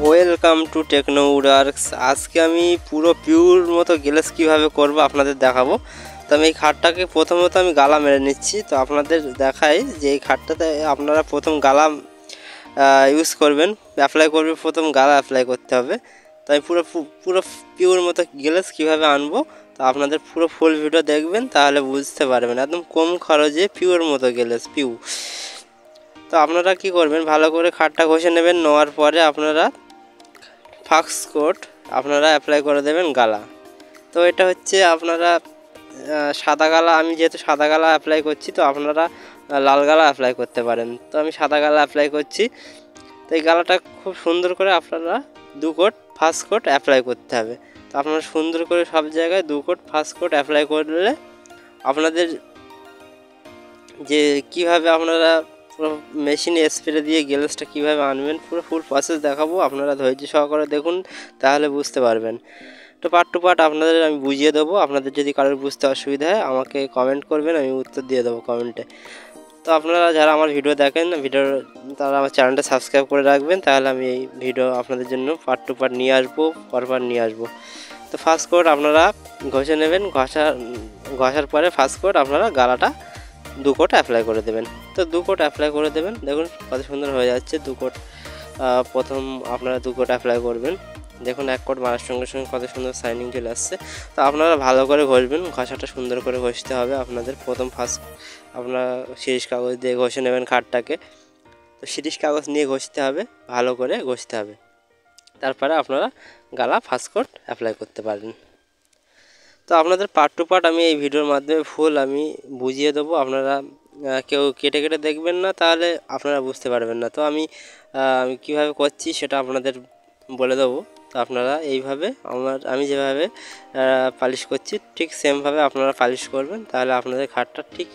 Welcome to techno উডওয়ার্কস। আজকে আমি পুরো পিওর মতো গ্লেজ কীভাবে করব আপনাদের দেখাবো। তো আমি এই খাটটাকে প্রথমত আমি গালা মেরে নিচ্ছি। তো আপনাদের দেখাই যে এই খাটটাতে আপনারা প্রথম গালা ইউজ করবেন, অ্যাপ্লাই করবেন, প্রথম গালা অ্যাপ্লাই করতে হবে। তো আমি পুরো পুরো পিওর মতো গ্লেজ কীভাবে আনবো তো আপনাদের পুরো ফুল ভিডিও দেখবেন, তাহলে বুঝতে পারবেন একদম কম খরচে পিওর মতো গ্লেজ পিওর। তো আপনারা কি করবেন, ভালো করে খাটটা ঘষে নেবেন। নেওয়ার পরে আপনারা ফাক্স কোট আপনারা অ্যাপ্লাই করে দেবেন গালা। তো এটা হচ্ছে আপনারা সাদা গালা, আমি যেহেতু সাদা গালা অ্যাপ্লাই করছি তো আপনারা লাল গালা অ্যাপ্লাই করতে পারেন। তো আমি সাদা গালা অ্যাপ্লাই করছি। তো এই গালাটা খুব সুন্দর করে আপনারা 2 কোট ফার্স্ট কোট অ্যাপ্লাই করতে হবে। তো আপনারা সুন্দর করে সব জায়গায় 2 কোট ফার্স্ট কোট অ্যাপ্লাই করলে আপনাদের যে কীভাবে আপনারা পুরো মেশিনে স্প্রে দিয়ে গ্লেজটা কীভাবে আনবেন পুরো ফুল প্রসেস দেখাবো। আপনারা ধৈর্য সহকারে দেখুন, তাহলে বুঝতে পারবেন। তো পার্ট টু পার্ট আপনাদের আমি বুঝিয়ে দেবো। আপনাদের যদি কারোর বুঝতে অসুবিধা হয় আমাকে কমেন্ট করবেন, আমি উত্তর দিয়ে দেবো কমেন্টে। তো আপনারা যারা আমার ভিডিও দেখেন তারা আমার চ্যানেলটা সাবস্ক্রাইব করে রাখবেন, তাহলে আমি এই ভিডিও আপনাদের জন্য পার্ট টু পার্ট নিয়ে আসবো, পরপর নিয়ে আসবো। তো ফার্স্ট কোট আপনারা ঘষে নেবেন। ঘষার পরে ফার্স্ট কোট আপনারা গালাটা 2 কোট অ্যাপ্লাই করে দেবেন। তো 2 কোট অ্যাপ্লাই করে দেবেন। দেখুন কত সুন্দর হয়ে যাচ্ছে 2 কোট। প্রথম আপনারা 2 কোট অ্যাপ্লাই করবেন। দেখুন 1 কোট মারার সঙ্গে সঙ্গে কত সুন্দর শাইনিং চলে আসছে। তো আপনারা ভালো করে ঘষবেন, ঘষাটা সুন্দর করে ঘষতে হবে আপনাদের। প্রথম ফার্স্ট আপনারা শিরিষ কাগজ দিয়ে ঘষে নেবেন খাটটাকে। তো শিরিষ কাগজ নিয়ে ঘষতে হবে, ভালো করে ঘষতে হবে। তারপরে আপনারা গালা ফার্স্ট কোট অ্যাপ্লাই করতে পারেন। তো আপনাদের পার্ট টু পার্ট আমি এই ভিডিওর মাধ্যমে ফুল আমি বুঝিয়ে দেবো। আপনারা কেউ কেটে কেটে দেখবেন না, তাহলে আপনারা বুঝতে পারবেন না। তো আমি কীভাবে করছি সেটা আপনাদের বলে দেবো। তো আপনারা এইভাবে আমি যেভাবে পালিশ করছি ঠিক সেমভাবে আপনারা পালিশ করবেন, তাহলে আপনাদের খাটটা ঠিক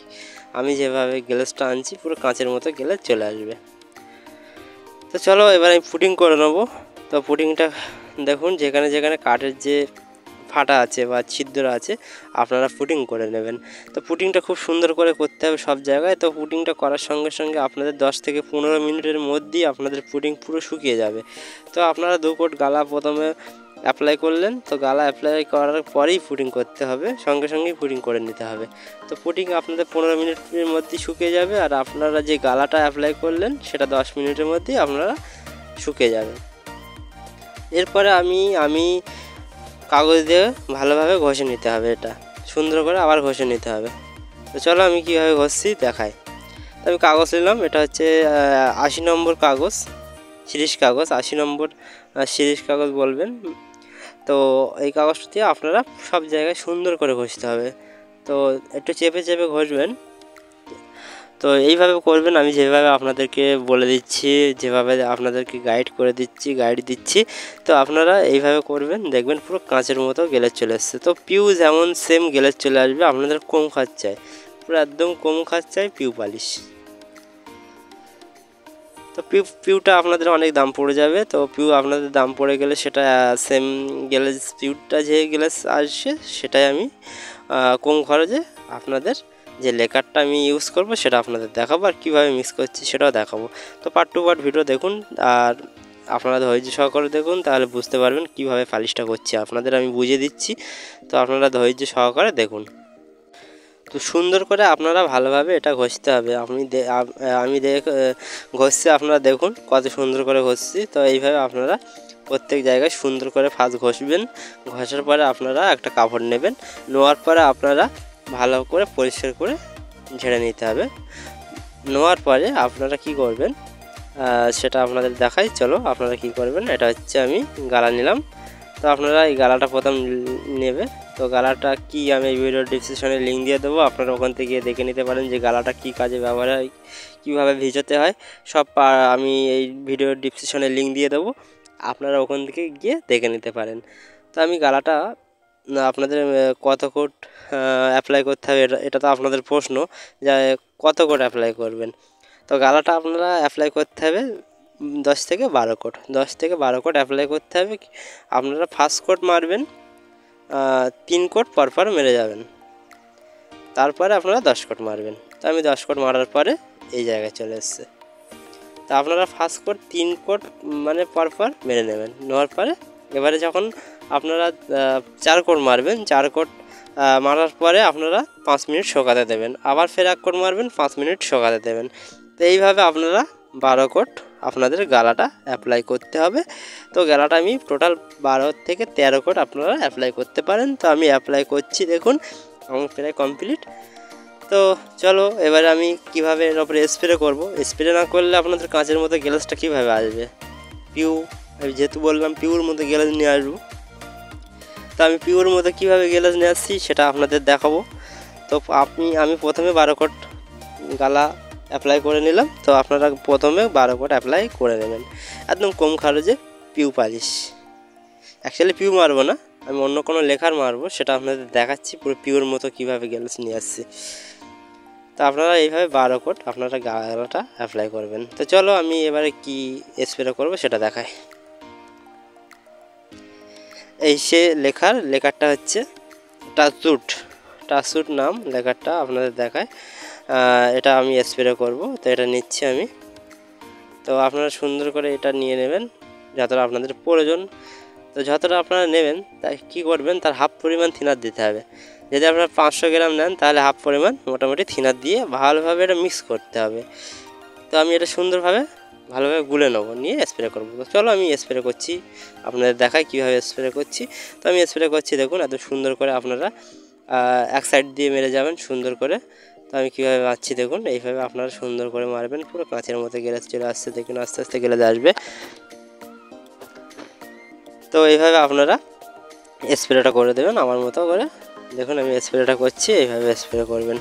আমি যেভাবে গ্লেজটা আনছি পুরো কাঁচের মতো গ্লেজ চলে আসবে। তো চলো এবার আমি পুটিং করে নেবো। তো পুটিংটা দেখুন যেখানে যেখানে কাঠের যে ফাটা আছে বা ছিদ্র আছে আপনারা পুটিং করে নেবেন। তো পুটিংটা খুব সুন্দর করে করতে হবে সব জায়গায়। তো পুটিংটা করার সঙ্গে সঙ্গে আপনাদের 10 থেকে 15 মিনিটের মধ্যেই আপনাদের পুটিং পুরো শুকিয়ে যাবে। তো আপনারা 2 কোট গালা প্রথমে অ্যাপ্লাই করলেন। তো গালা অ্যাপ্লাই করার পরেই পুটিং করতে হবে, সঙ্গে সঙ্গেই পুটিং করে নিতে হবে। তো পুটিং আপনাদের 15 মিনিটের মধ্যেই শুকিয়ে যাবে, আর আপনারা যে গালাটা অ্যাপ্লাই করলেন সেটা 10 মিনিটের মধ্যেই আপনারা শুকিয়ে যাবে। এরপরে আমি কাগজ দিয়ে ভালোভাবে ঘষে নিতে হবে, এটা সুন্দর করে আবার ঘষে নিতে হবে। তো চলো আমি কীভাবে ঘষছি দেখাই। তো আমি কাগজ নিলাম, এটা হচ্ছে 80 নম্বর কাগজ, শিরিষ কাগজ 80 নম্বর শিরিষ কাগজ বলবেন। তো এই কাগজটা দিয়ে আপনারা সব জায়গায় সুন্দর করে ঘষতে হবে। তো একটু চেপে চেপে ঘষবেন। তো এইভাবে করবেন, আমি যেভাবে আপনাদেরকে বলে দিচ্ছি, যেভাবে আপনাদেরকে গাইড দিচ্ছি তো আপনারা এইভাবে করবেন, দেখবেন পুরো কাঁচের মতো গ্লেজ চলে আসছে। তো পিউ যেমন সেম গ্লেজ চলে আসবে। আপনাদের কম খরচায়, পুরো একদম কম খরচায় পিউ পালিশ। তো পিউটা আপনাদের অনেক দাম পড়ে যাবে। তো পিউ আপনাদের দাম পড়ে গেলে সেটা সেম গ্লেজ পিউটা যে গ্লেজ আসছে সেটাই আমি কম খরচে আপনাদের যে লেকারটা আমি ইউজ করব সেটা আপনাদের দেখাবো, আর কীভাবে মিক্স করছি সেটাও দেখাবো। তো পার্ট টু পার্ট ভিডিও দেখুন, আর আপনারা ধৈর্য সহকারে দেখুন, তাহলে বুঝতে পারবেন কীভাবে পালিশটা করছি। আপনাদের আমি বুঝিয়ে দিচ্ছি, তো আপনারা ধৈর্য সহকারে দেখুন। তো সুন্দর করে আপনারা ভালোভাবে এটা ঘষতে হবে। আমি ঘষছি, আপনারা দেখুন কত সুন্দর করে ঘষছি। তো এইভাবে আপনারা প্রত্যেক জায়গায় সুন্দর করে ফার্স্ট ঘষবেন। ঘষার পরে আপনারা একটা কাপড় নেবেন, নেওয়ার পরে আপনারা ভালো করে পরিষ্কার করে ঝেড়ে নিতে হবে। নেওয়ার পরে আপনারা কি করবেন সেটা আপনাদের দেখাই। চলো আপনারা কি করবেন, এটা হচ্ছে আমি গালা নিলাম। তো আপনারা এই গালাটা প্রথম নেবে। তো গালাটা কি আমি এই ভিডিওর ডিসক্রিপশনে লিঙ্ক দিয়ে দেবো, আপনারা ওখান থেকে গিয়ে দেখে নিতে পারেন যে গালাটা কী কাজে ব্যবহার হয়, কীভাবে ভিজাতে হয় সব আমি এই ভিডিওর ডিসক্রিপশনে লিঙ্ক দিয়ে দেবো, আপনারা ওখান থেকে গিয়ে দেখে নিতে পারেন। তো আমি গালাটা আপনাদের কত কোট অ্যাপ্লাই করতে হবে এটা তো আপনাদের প্রশ্ন, যে কত কোট অ্যাপ্লাই করবেন। তো গালাটা আপনারা অ্যাপ্লাই করতে হবে 10 থেকে 12 কোট, 10 থেকে 12 কোট অ্যাপ্লাই করতে হবে। আপনারা ফার্স্ট কোট মারবেন, 3 কোট পরপর মেরে যাবেন, তারপরে আপনারা 10 কোট মারবেন। তো আমি 10 কোট মারার পরে এই জায়গায় চলে এসছে। তো আপনারা ফার্স্ট কোট 3 কোট মানে পরপর মেরে নেবেন। নেওয়ার পরে এবারে যখন আপনারা 4 কোট মারবেন, 4 কোট মারার পরে আপনারা 5 মিনিট শুকাতে দেবেন। আবার ফের 1 কোট মারবেন, 5 মিনিট শুকাতে দেবেন। তো এইভাবে আপনারা 12 কোট আপনাদের গালাটা অ্যাপ্লাই করতে হবে। তো গালাটা আমি টোটাল 12 থেকে 13 কোট আপনারা অ্যাপ্লাই করতে পারেন। তো আমি অ্যাপ্লাই করছি, দেখুন আমার প্রায় কমপ্লিট। তো চলো এবারে আমি কিভাবে এর উপরে স্প্রে করব। স্প্রে না করলে আপনাদের কাঁচের মতো গ্লাসটা কীভাবে আসবে। আমি যেহেতু বললাম পিওর মতো গ্লাস নিয়ে আসবো, তো আমি পিওর মতো কীভাবে গ্লাস নিয়ে আসছি সেটা আপনাদের দেখাবো। তো আমি প্রথমে 12 কোট গালা অ্যাপ্লাই করে নিলাম। তো আপনারা প্রথমে 12 কোট অ্যাপ্লাই করে নেবেন, একদম কম খরচে পিউ পালিশ। অ্যাকচুয়ালি পিউ মারবো না, আমি অন্য কোনো লেখার মারবো, সেটা আপনাদের দেখাচ্ছি পুরো পিওর মতো কীভাবে গ্লাস নিয়ে আসছি। তো আপনারা এইভাবে 12 কোট আপনারা গালাটা অ্যাপ্লাই করবেন। তো চলো আমি এবারে কি স্প্রে করব সেটা দেখাই। এই সে লেখারটা হচ্ছে টাচুট নাম লেখারটা আপনাদের দেখায়। এটা আমি স্প্রে করব, তো এটা নিচ্ছি আমি। তো আপনারা সুন্দর করে এটা নিয়ে নেবেন যতটা আপনাদের প্রয়োজন। তো যতটা আপনারা নেবেন তাই কী করবেন, তার হাফ পরিমাণ থিনার দিতে হবে। যদি আপনারা 500 গ্রাম নেন তাহলে হাফ পরিমাণ মোটামুটি থিনার দিয়ে ভালোভাবে এটা মিক্স করতে হবে। তো আমি এটা সুন্দরভাবে ভালোভাবে গুলে নেবো, নিয়ে স্প্রে করবো। তো চলো আমি স্প্রে করছি, আপনাদের দেখাই কীভাবে স্প্রে করছি। তো আমি স্প্রে করছি, দেখুন এত সুন্দর করে আপনারা এক সাইড দিয়ে মেরে যাবেন সুন্দর করে। তো আমি কীভাবে মারছি দেখুন, এইভাবে আপনারা সুন্দর করে মারবেন, পুরো কাঁচের মতো গ্লাস চলে আসছে দেখুন, আস্তে আস্তে গ্লাস আসবে। তো এইভাবে আপনারা স্প্রেটা করে দেবেন আমার মতো করে। দেখুন আমি স্প্রেটা করছি, এইভাবে স্প্রে করবেন।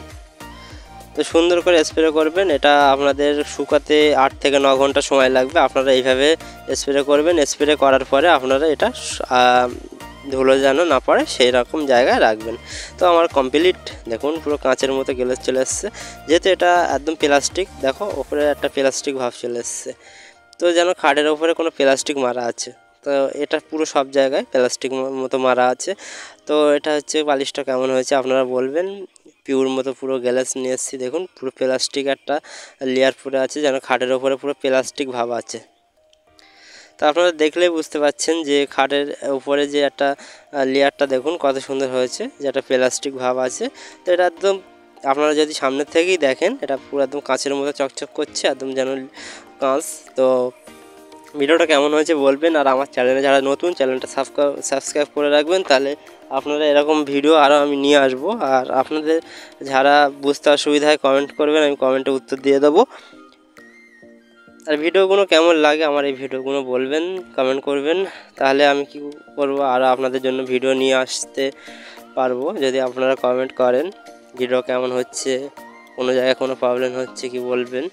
তো সুন্দর করে স্প্রে করবেন, এটা আপনাদের শুকাতে 8 থেকে 9 ঘন্টা সময় লাগবে। আপনারা এইভাবে স্প্রে করবেন। স্প্রে করার পরে আপনারা এটা ধুলো যেন না পড়ে সেই রকম জায়গায় রাখবেন। তো আমার কমপ্লিট দেখুন পুরো কাঁচের মতো গ্লাস চলে এসছে। যেহেতু এটা একদম প্লাস্টিক, দেখো ওপরে একটা প্লাস্টিক ভাব চলে এসছে, তো যেন খাটের ওপরে কোনো প্লাস্টিক মারা আছে। তো এটা পুরো সব জায়গায় প্লাস্টিক মতো মারা আছে। তো এটা হচ্ছে পালিশটা কেমন হয়েছে আপনারা বলবেন। পিওর মতো পুরো গ্লাস নিয়ে এসেছি, দেখুন পুরো প্লাস্টিক একটা লেয়ার পরে আছে, যেন খাটের ওপরে পুরো প্লাস্টিক ভাব আছে। তো আপনারা দেখলেই বুঝতে পারছেন যে খাটের উপরে যে একটা লেয়ারটা দেখুন কত সুন্দর হয়েছে, যে একটা প্লাস্টিক ভাব আছে। তো এটা একদম আপনারা যদি সামনের থেকেই দেখেন এটা পুরো একদম কাঁচের মতো চকচক করছে, একদম যেন কাঁচ। তো ভিডিওটা কেমন হয়েছে বলবেন, আর আমার চ্যানেলে যারা নতুন চ্যানেলটা সাবস্ক্রাইব করে রাখবেন, তাহলে আপনারা এরকম ভিডিও আরও আমি নিয়ে আসবো। আর আপনাদের যারা বুঝতে অসুবিধা হয় কমেন্ট করবেন, আমি কমেন্টে উত্তর দিয়ে দেবো। আর ভিডিওগুলো কেমন লাগে আমার এই ভিডিওগুলো বলবেন, কমেন্ট করবেন, তাহলে আমি কি করবো আরও আপনাদের জন্য ভিডিও নিয়ে আসতে পারবো। যদি আপনারা কমেন্ট করেন ভিডিও কেমন হচ্ছে, কোনো জায়গায় কোনো প্রবলেম হচ্ছে কি বলবেন,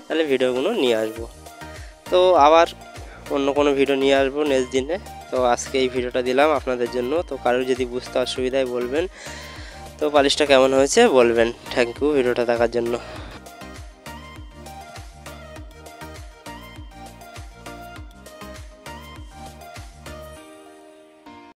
তাহলে ভিডিওগুলো নিয়ে আসবো। তো আবার অন্য কোনো ভিডিও নিয়ে আসবো নেক্সট দিনে। তো আজকে এই ভিডিওটা দিলাম আপনাদের জন্য। তো কারোর যদি বুঝতে অসুবিধায় বলবেন। তো পালিশটা কেমন হয়েছে বলবেন। থ্যাংক ইউ ভিডিওটা দেখার জন্য।